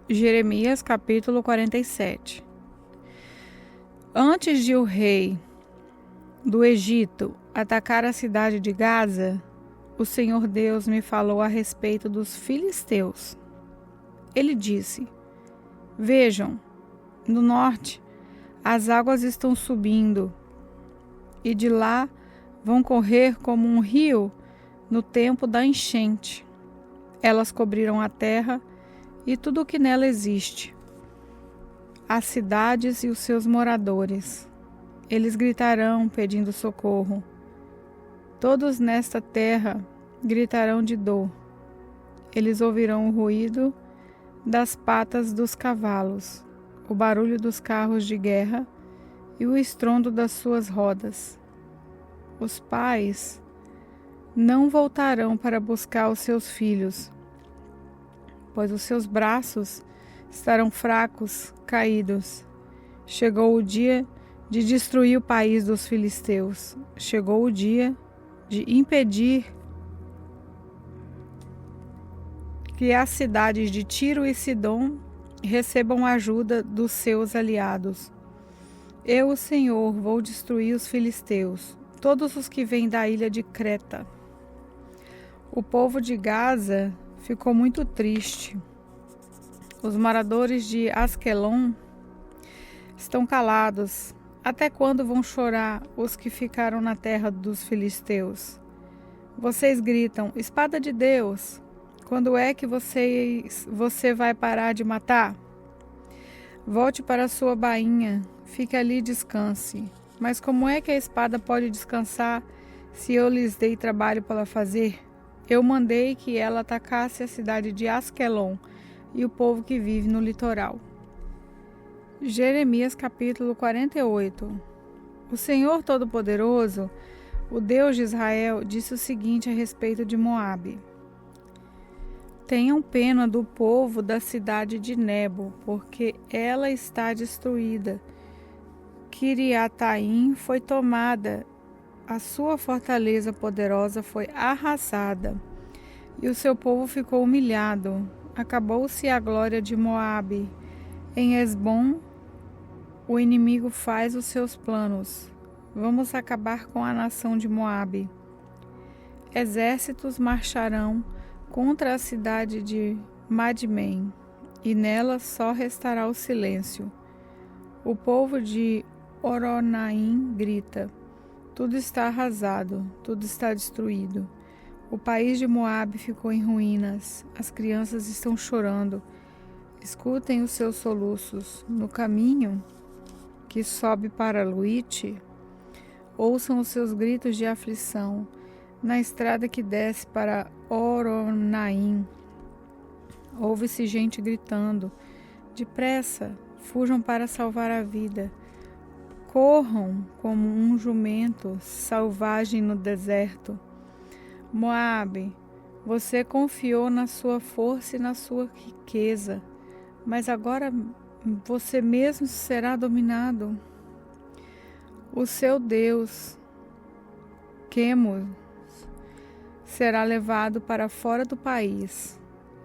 Jeremias capítulo 47. Antes de o rei do Egito atacar a cidade de Gaza, o Senhor Deus me falou a respeito dos filisteus. Ele disse: Vejam, no norte as águas estão subindo, e de lá vão correr como um rio no tempo da enchente. Elas cobriram a terra e tudo o que nela existe, as cidades e os seus moradores. Eles gritarão pedindo socorro. Todos nesta terra gritarão de dor. Eles ouvirão o ruído das patas dos cavalos, o barulho dos carros de guerra e o estrondo das suas rodas. Os pais não voltarão para buscar os seus filhos, pois os seus braços estarão fracos, caídos. Chegou o dia de destruir o país dos filisteus. Chegou o dia de impedir que as cidades de Tiro e Sidom recebam ajuda dos seus aliados. Eu, o Senhor, vou destruir os filisteus, todos os que vêm da ilha de Creta. O povo de Gaza ficou muito triste. Os moradores de Asquelon estão calados. Até quando vão chorar os que ficaram na terra dos filisteus? Vocês gritam: espada de Deus! Quando é que você vai parar de matar? Volte para sua bainha, fique ali e descanse. Mas como é que a espada pode descansar se eu lhes dei trabalho para fazer? Eu mandei que ela atacasse a cidade de Asquelon e o povo que vive no litoral. Jeremias capítulo 48. O Senhor Todo-Poderoso, o Deus de Israel, disse o seguinte a respeito de Moabe: Tenham pena do povo da cidade de Nebo, porque ela está destruída. Quiriataim foi tomada, a sua fortaleza poderosa foi arrasada, e o seu povo ficou humilhado. Acabou-se a glória de Moabe. Em Esbom, o inimigo faz os seus planos. Vamos acabar com a nação de Moabe. Exércitos marcharão contra a cidade de Madmen, e nela só restará o silêncio. O povo de Oronaim grita: tudo está arrasado, tudo está destruído. O país de Moabe ficou em ruínas, as crianças estão chorando. Escutem os seus soluços. No caminho que sobe para Luite, ouçam os seus gritos de aflição. Na estrada que desce para Oronaim, ouve-se gente gritando: depressa, fujam para salvar a vida. Corram como um jumento selvagem no deserto. Moabe, você confiou na sua força e na sua riqueza, mas agora você mesmo será dominado. O seu Deus, Quemos, será levado para fora do país,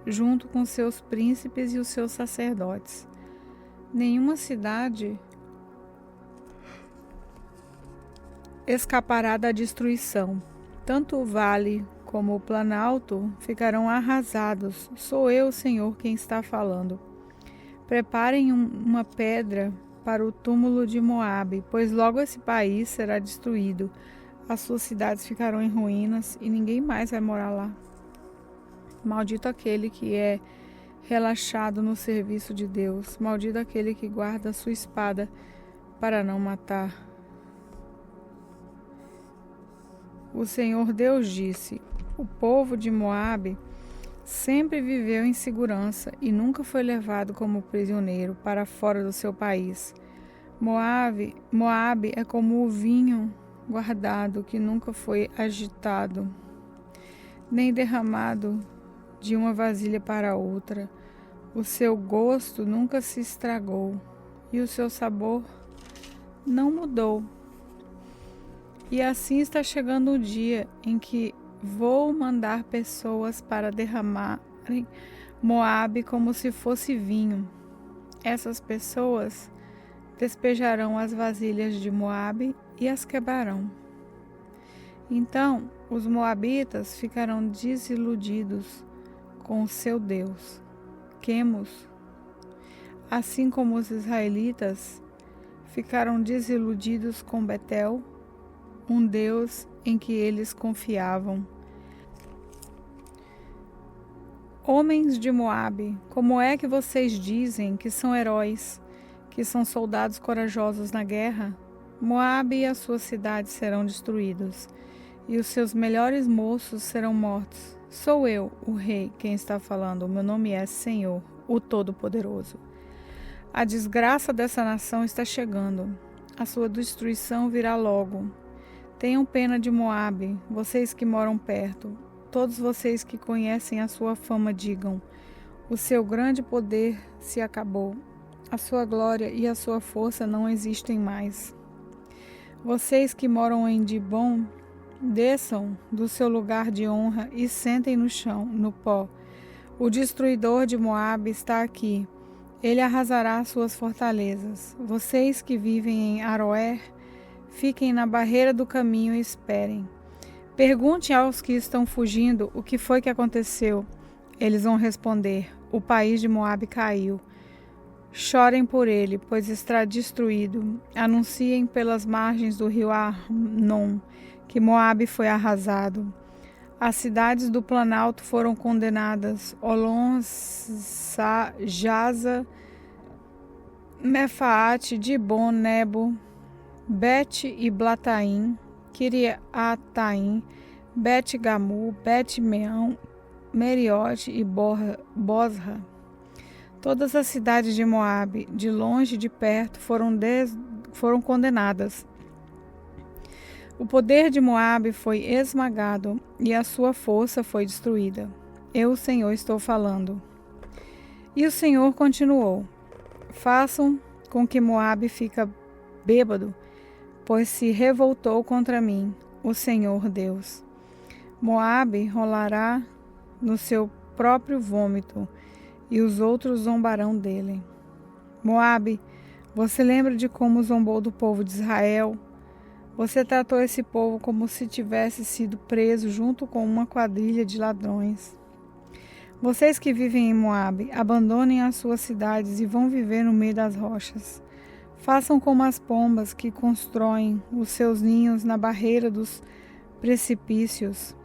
junto com seus príncipes e os seus sacerdotes. Nenhuma cidade escapará da destruição. Tanto o vale como o planalto ficarão arrasados. Sou eu, Senhor, quem está falando. Preparem uma pedra para o túmulo de Moabe, pois logo esse país será destruído. As suas cidades ficarão em ruínas e ninguém mais vai morar lá. Maldito aquele que é relaxado no serviço de Deus. Maldito aquele que guarda a sua espada para não matar. O Senhor Deus disse: o povo de Moabe sempre viveu em segurança e nunca foi levado como prisioneiro para fora do seu país. Moabe é como o vinho guardado que nunca foi agitado, nem derramado de uma vasilha para outra. O seu gosto nunca se estragou e o seu sabor não mudou. E assim está chegando o dia em que vou mandar pessoas para derramarem Moabe como se fosse vinho. Essas pessoas despejarão as vasilhas de Moabe e as quebrarão. Então os moabitas ficarão desiludidos com o seu Deus, Quemos, assim como os israelitas ficaram desiludidos com Betel, um Deus em que eles confiavam. Homens de Moabe, como é que vocês dizem que são heróis, que são soldados corajosos na guerra? Moabe e as suas cidades serão destruídos, e os seus melhores moços serão mortos. Sou eu, o rei, quem está falando. O meu nome é Senhor, o Todo-Poderoso. A desgraça dessa nação está chegando. A sua destruição virá logo. Tenham pena de Moabe, vocês que moram perto. Todos vocês que conhecem a sua fama digam: o seu grande poder se acabou. A sua glória e a sua força não existem mais. Vocês que moram em Dibon, desçam do seu lugar de honra e sentem no chão, no pó. O destruidor de Moabe está aqui. Ele arrasará suas fortalezas. Vocês que vivem em Aroer, fiquem na barreira do caminho e esperem. Pergunte aos que estão fugindo o que foi que aconteceu. Eles vão responder: o país de Moabe caiu. Chorem por ele, pois está destruído. Anunciem pelas margens do rio Arnon que Moabe foi arrasado. As cidades do Planalto foram condenadas: Olon, Jaza, Mefaate, Dibon, Nebo, Bet e Blataim, Kiriataim, Bet-Gamu, Bet-Meão, Meriote e Bosra. Todas as cidades de Moabe, de longe e de perto, foram condenadas. O poder de Moabe foi esmagado e a sua força foi destruída. Eu, o Senhor, estou falando. E o Senhor continuou: façam com que Moabe fique bêbado, pois se revoltou contra mim, o Senhor Deus. Moabe rolará no seu próprio vômito, e os outros zombarão dele. Moabe, você lembra de como zombou do povo de Israel? Você tratou esse povo como se tivesse sido preso junto com uma quadrilha de ladrões. Vocês que vivem em Moabe, abandonem as suas cidades e vão viver no meio das rochas. Façam como as pombas que constroem os seus ninhos na barreira dos precipícios.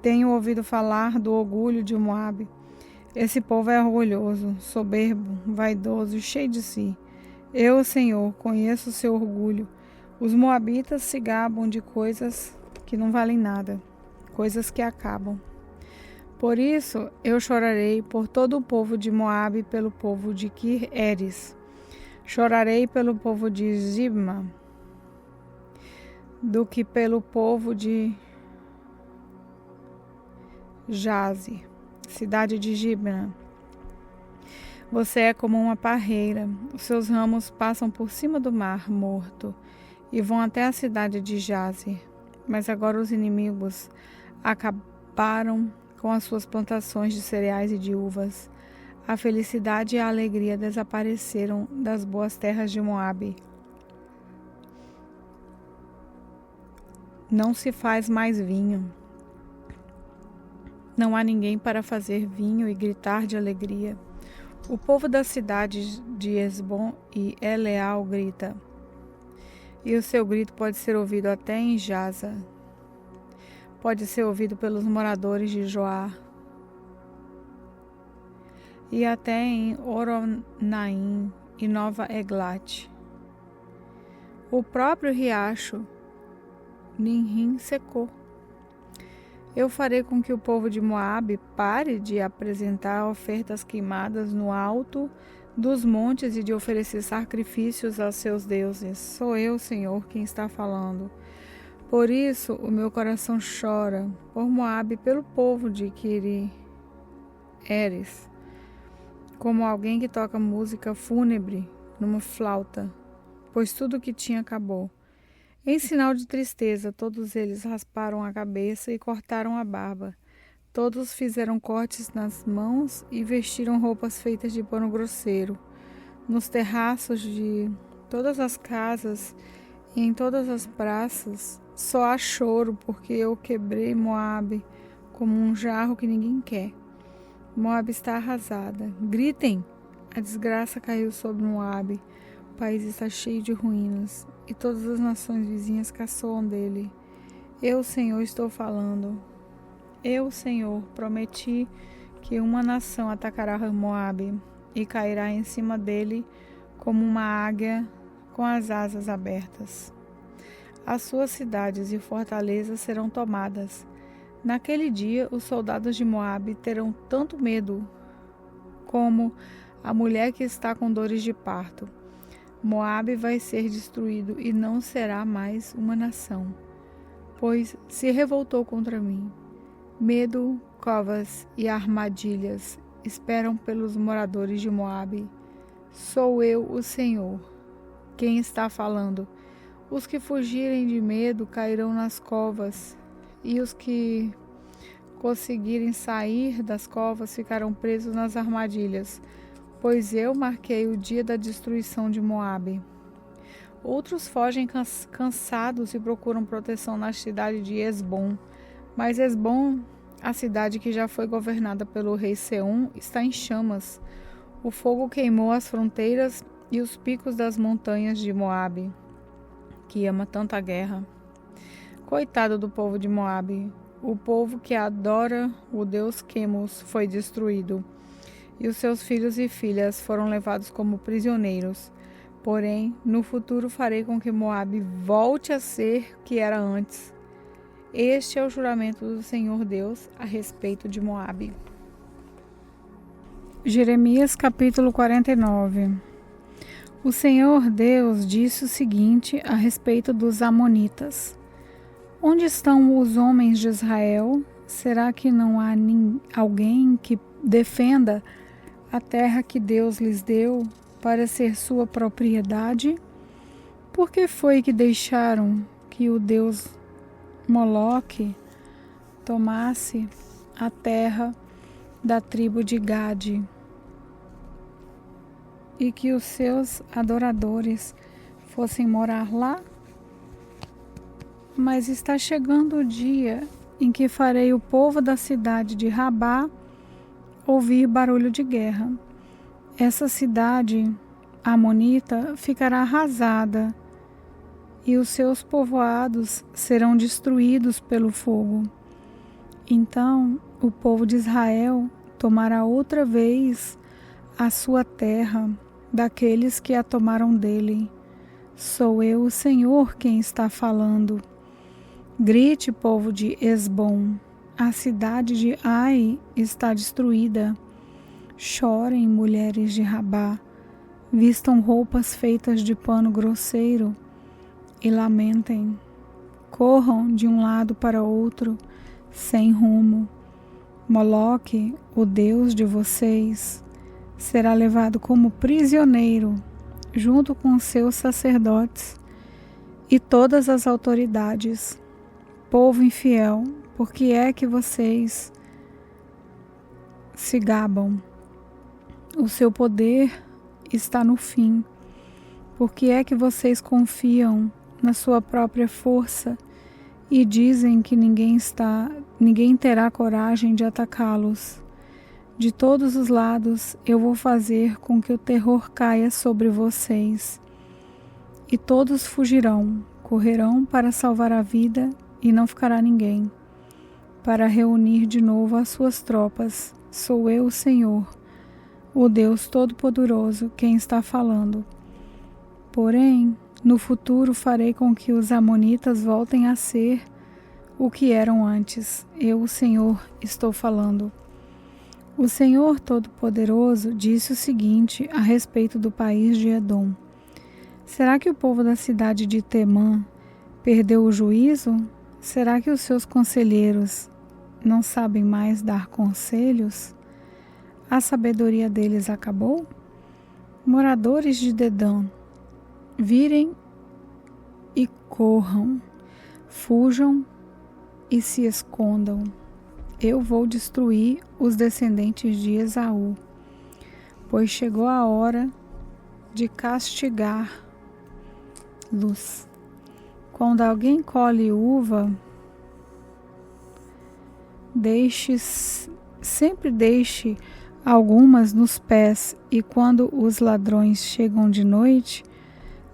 Tenho ouvido falar do orgulho de Moabe. Esse povo é orgulhoso, soberbo, vaidoso e cheio de si. Eu, Senhor, conheço o seu orgulho. Os moabitas se gabam de coisas que não valem nada, coisas que acabam. Por isso eu chorarei por todo o povo de Moabe e pelo povo de Kir-Eres. Chorarei pelo povo de Zibma do que pelo povo de Jaze, cidade de Gibna. Você é como uma parreira, os seus ramos passam por cima do mar morto e vão até a cidade de Jaze. Mas agora os inimigos acabaram com as suas plantações de cereais e de uvas. A felicidade e a alegria desapareceram das boas terras de Moabe. Não se faz mais vinho. Não há ninguém para fazer vinho e gritar de alegria. O povo das cidades de Esbom e Eleal grita, e o seu grito pode ser ouvido até em Jaza. Pode ser ouvido pelos moradores de Joá e até em Oronaim e Nova Eglat. O próprio riacho Ninrim secou. Eu farei com que o povo de Moabe pare de apresentar ofertas queimadas no alto dos montes e de oferecer sacrifícios aos seus deuses. Sou eu, Senhor, quem está falando. Por isso o meu coração chora por Moabe e pelo povo de Kir-Eres, como alguém que toca música fúnebre numa flauta, pois tudo o que tinha acabou. Em sinal de tristeza, todos eles rasparam a cabeça e cortaram a barba. Todos fizeram cortes nas mãos e vestiram roupas feitas de pano grosseiro. Nos terraços de todas as casas e em todas as praças só há choro, porque eu quebrei Moabe como um jarro que ninguém quer. Moabe está arrasada. Gritem! A desgraça caiu sobre Moabe. O país está cheio de ruínas e todas as nações vizinhas caçoam dele. Eu, Senhor, estou falando. Eu, Senhor, prometi que uma nação atacará Moabe e cairá em cima dele como uma águia com as asas abertas. As suas cidades e fortalezas serão tomadas. Naquele dia, os soldados de Moabe terão tanto medo como a mulher que está com dores de parto. Moabe vai ser destruído e não será mais uma nação, pois se revoltou contra mim. Medo, covas e armadilhas esperam pelos moradores de Moabe. Sou eu, o Senhor, quem está falando. Os que fugirem de medo cairão nas covas, e os que conseguirem sair das covas ficarão presos nas armadilhas, pois eu marquei o dia da destruição de Moabe. Outros fogem cansados e procuram proteção na cidade de Hesbom. Mas Hesbom, a cidade que já foi governada pelo rei Seom, está em chamas. O fogo queimou as fronteiras e os picos das montanhas de Moabe, que ama tanto a guerra. Coitado do povo de Moabe, o povo que adora o deus Quemos foi destruído, e os seus filhos e filhas foram levados como prisioneiros. Porém, no futuro farei com que Moabe volte a ser o que era antes. Este é o juramento do Senhor Deus a respeito de Moabe. Jeremias capítulo 49. O Senhor Deus disse o seguinte a respeito dos amonitas: Onde estão os homens de Israel? Será que não há alguém que defenda a terra que Deus lhes deu para ser sua propriedade? Por que foi que deixaram que o deus Moloque tomasse a terra da tribo de Gade e que os seus adoradores fossem morar lá? Mas está chegando o dia em que farei o povo da cidade de Rabá ouvir barulho de guerra. Essa cidade amonita ficará arrasada e os seus povoados serão destruídos pelo fogo. Então o povo de Israel tomará outra vez a sua terra daqueles que a tomaram dele. Sou eu, o Senhor, quem está falando. Grite, povo de Hesbom, a cidade de Ai está destruída. Chorem, mulheres de Rabá, vistam roupas feitas de pano grosseiro e lamentem. Corram de um lado para outro, sem rumo. Moloque, o deus de vocês, será levado como prisioneiro, junto com seus sacerdotes e todas as autoridades. Povo infiel, por que é que vocês se gabam? O seu poder está no fim. Por que é que vocês confiam na sua própria força e dizem que ninguém terá coragem de atacá-los? De todos os lados eu vou fazer com que o terror caia sobre vocês. E todos fugirão, correrão para salvar a vida e não ficará ninguém. Para reunir de novo as suas tropas, sou eu, o Senhor, o Deus Todo-Poderoso, quem está falando. Porém, no futuro farei com que os amonitas voltem a ser o que eram antes. Eu, o Senhor, estou falando. O Senhor Todo-Poderoso disse o seguinte a respeito do país de Edom: Será que o povo da cidade de Temã perdeu o juízo? Será que os seus conselheiros não sabem mais dar conselhos? A sabedoria deles acabou? Moradores de Dedã, virem e corram, fujam e se escondam. eu vou destruir os descendentes de Esaú, pois chegou a hora de castigar-los. Quando alguém colhe uva, sempre deixe algumas nos pés, e quando os ladrões chegam de noite,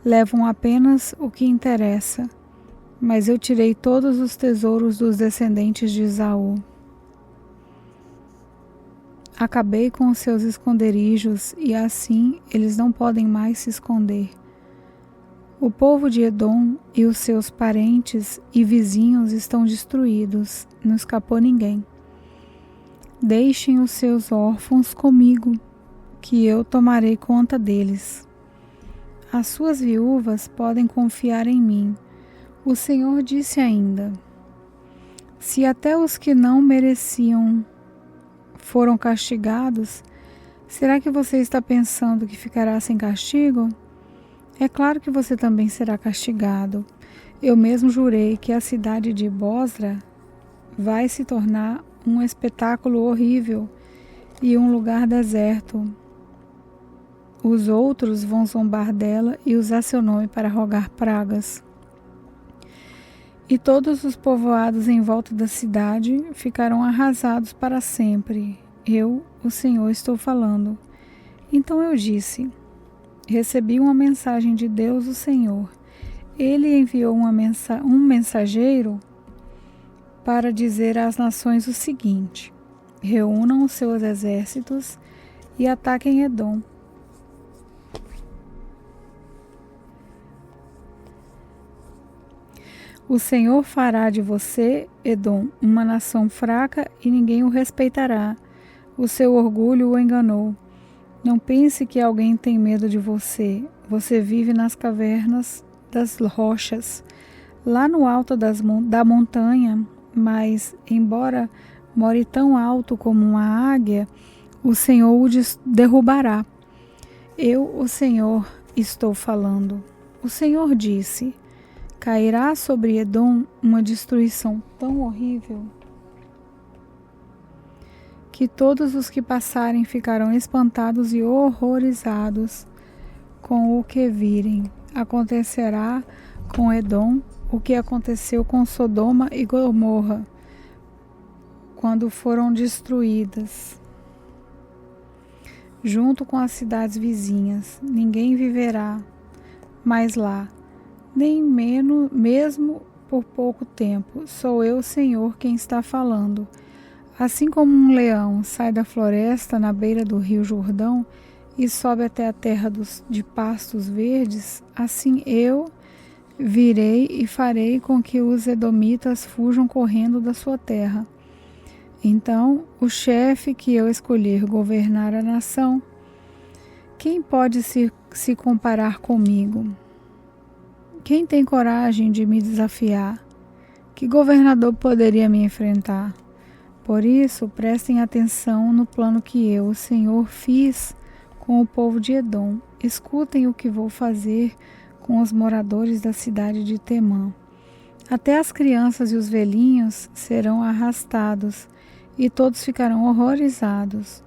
levam apenas o que interessa. Mas eu tirei todos os tesouros dos descendentes de Esaú. Acabei com os seus esconderijos, e assim eles não podem mais se esconder. O povo de Edom e os seus parentes e vizinhos estão destruídos, não escapou ninguém. Deixem os seus órfãos comigo, que eu tomarei conta deles. As suas viúvas podem confiar em mim. O Senhor disse ainda: se até os que não mereciam foram castigados, será que você está pensando que ficará sem castigo? É claro que você também será castigado. Eu mesmo jurei que a cidade de Bosra vai se tornar um espetáculo horrível e um lugar deserto. Os outros vão zombar dela e usar seu nome para rogar pragas. E todos os povoados em volta da cidade ficarão arrasados para sempre. Eu, o Senhor, estou falando. Então eu disse: recebi uma mensagem de Deus, o Senhor. Ele enviou um mensageiro para dizer às nações o seguinte: reúnam os seus exércitos e ataquem Edom. O Senhor fará de você, Edom, uma nação fraca e ninguém o respeitará. O seu orgulho o enganou. Não pense que alguém tem medo de você. Você vive nas cavernas das rochas, lá no alto da montanha, mas, embora more tão alto como uma águia, o Senhor o derrubará. Eu, o Senhor, estou falando. O Senhor disse: cairá sobre Edom uma destruição tão horrível que todos os que passarem ficarão espantados e horrorizados com o que virem. Acontecerá com Edom o que aconteceu com Sodoma e Gomorra, quando foram destruídas, junto com as cidades vizinhas. Ninguém viverá mais lá, nem mesmo por pouco tempo. Sou eu, Senhor, quem está falando. Assim como um leão sai da floresta na beira do rio Jordão e sobe até a terra de pastos verdes, assim eu virei e farei com que os edomitas fujam correndo da sua terra. Então, o chefe que eu escolher governar a nação, quem pode se comparar comigo? Quem tem coragem de me desafiar? Que governador poderia me enfrentar? Por isso, prestem atenção no plano que eu, o Senhor, fiz com o povo de Edom. Escutem o que vou fazer com os moradores da cidade de Temã. Até as crianças e os velhinhos serão arrastados, e todos ficarão horrorizados.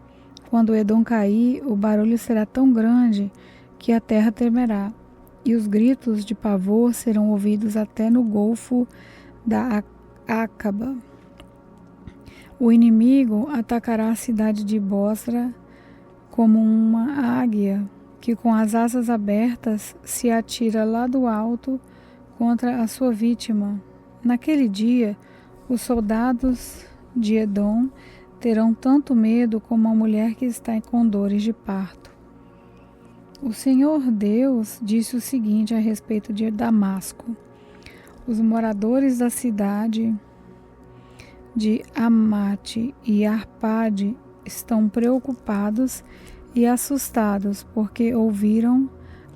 Quando Edom cair, o barulho será tão grande que a terra tremerá, e os gritos de pavor serão ouvidos até no golfo da Acaba. O inimigo atacará a cidade de Bosra como uma águia que com as asas abertas se atira lá do alto contra a sua vítima. Naquele dia, os soldados de Edom terão tanto medo como a mulher que está com dores de parto. O Senhor Deus disse o seguinte a respeito de Damasco: os moradores da cidade de Amate e Arpade estão preocupados e assustados porque ouviram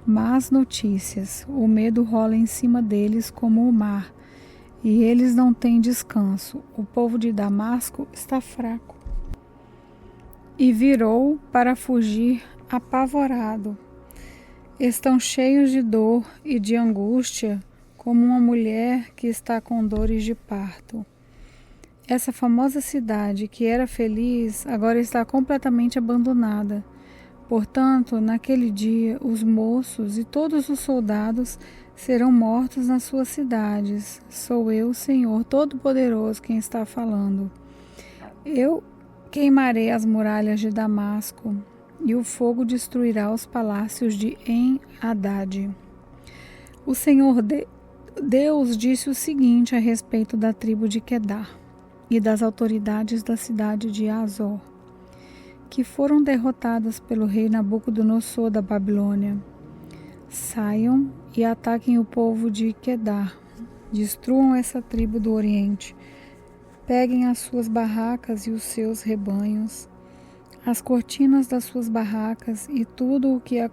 más notícias. O medo rola em cima deles como o mar, e eles não têm descanso. O povo de Damasco está fraco e virou para fugir apavorado. Estão cheios de dor e de angústia, como uma mulher que está com dores de parto. Essa famosa cidade que era feliz agora está completamente abandonada. Portanto, naquele dia, os moços e todos os soldados serão mortos nas suas cidades. Sou eu, Senhor Todo-Poderoso, quem está falando. Eu queimarei as muralhas de Damasco, e o fogo destruirá os palácios de En-Hadad. O Senhor Deus disse o seguinte a respeito da tribo de Quedar e das autoridades da cidade de Azor, que foram derrotadas pelo rei Nabucodonosor da Babilônia. Saiam e ataquem o povo de Quedar. Destruam essa tribo do Oriente. Peguem as suas barracas e os seus rebanhos, as cortinas das suas barracas e tudo o que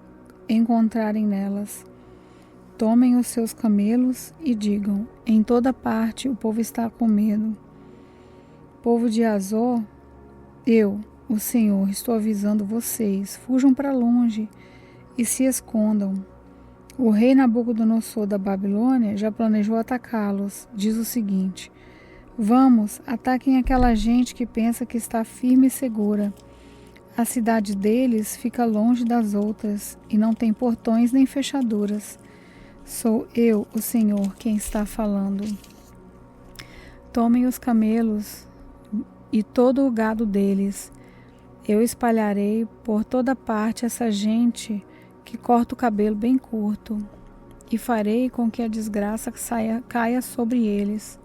encontrarem nelas. Tomem os seus camelos e digam: em toda parte o povo está com medo. Povo de Azor, eu, o Senhor, estou avisando vocês: fujam para longe e se escondam. O rei Nabucodonosor da Babilônia já planejou atacá-los. Diz o seguinte: vamos, ataquem aquela gente que pensa que está firme e segura. A cidade deles fica longe das outras e não tem portões nem fechaduras. Sou eu, o Senhor, quem está falando. Tomem os camelos e todo o gado deles. Eu espalharei por toda parte essa gente que corta o cabelo bem curto, e farei com que a desgraça caia sobre eles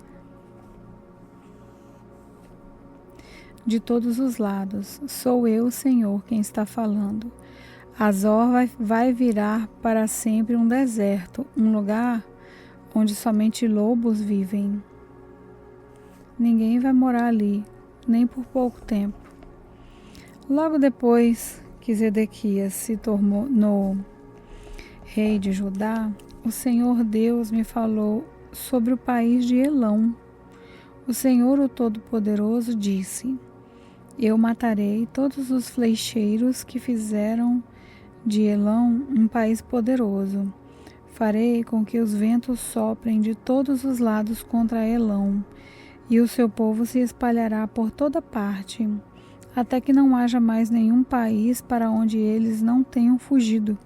de todos os lados. Sou eu, o Senhor, quem está falando. Azor vai virar para sempre um deserto, um lugar onde somente lobos vivem. Ninguém vai morar ali, nem por pouco tempo. Logo depois que Zedequias se tornou rei de Judá, o Senhor Deus me falou sobre o país de Elão. O Senhor, o Todo-Poderoso, disse: eu matarei todos os flecheiros que fizeram de Elão um país poderoso. Farei com que os ventos soprem de todos os lados contra Elão, e o seu povo se espalhará por toda parte, até que não haja mais nenhum país para onde eles não tenham fugido.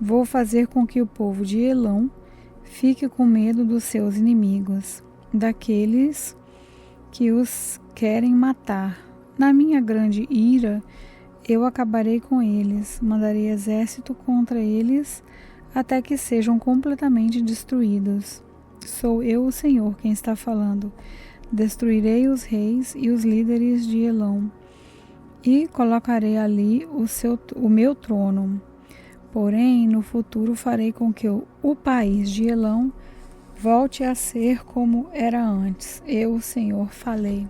Vou fazer com que o povo de Elão fique com medo dos seus inimigos, daqueles que os querem matar. Na minha grande ira, eu acabarei com eles, mandarei exército contra eles, até que sejam completamente destruídos. Sou eu, o Senhor, quem está falando. Destruirei os reis e os líderes de Elão, e colocarei ali o meu trono. Porém, no futuro farei com que o país de Elão volte a ser como era antes. Eu, o Senhor, falei.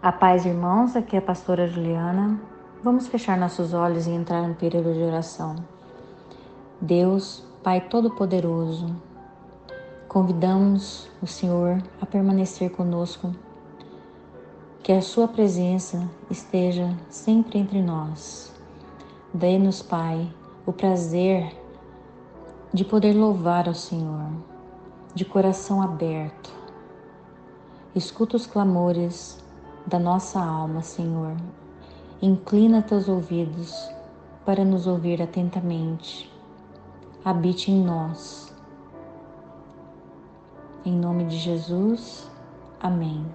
A paz, irmãos, aqui é a pastora Juliana. Vamos fechar nossos olhos e entrar no período de oração. Deus, Pai Todo-Poderoso, convidamos o Senhor a permanecer conosco, que a Sua presença esteja sempre entre nós. Dê-nos, Pai, o prazer de poder louvar ao Senhor, de coração aberto. Escuta os clamores da nossa alma, Senhor. Inclina teus ouvidos para nos ouvir atentamente. Habite em nós. Em nome de Jesus, amém.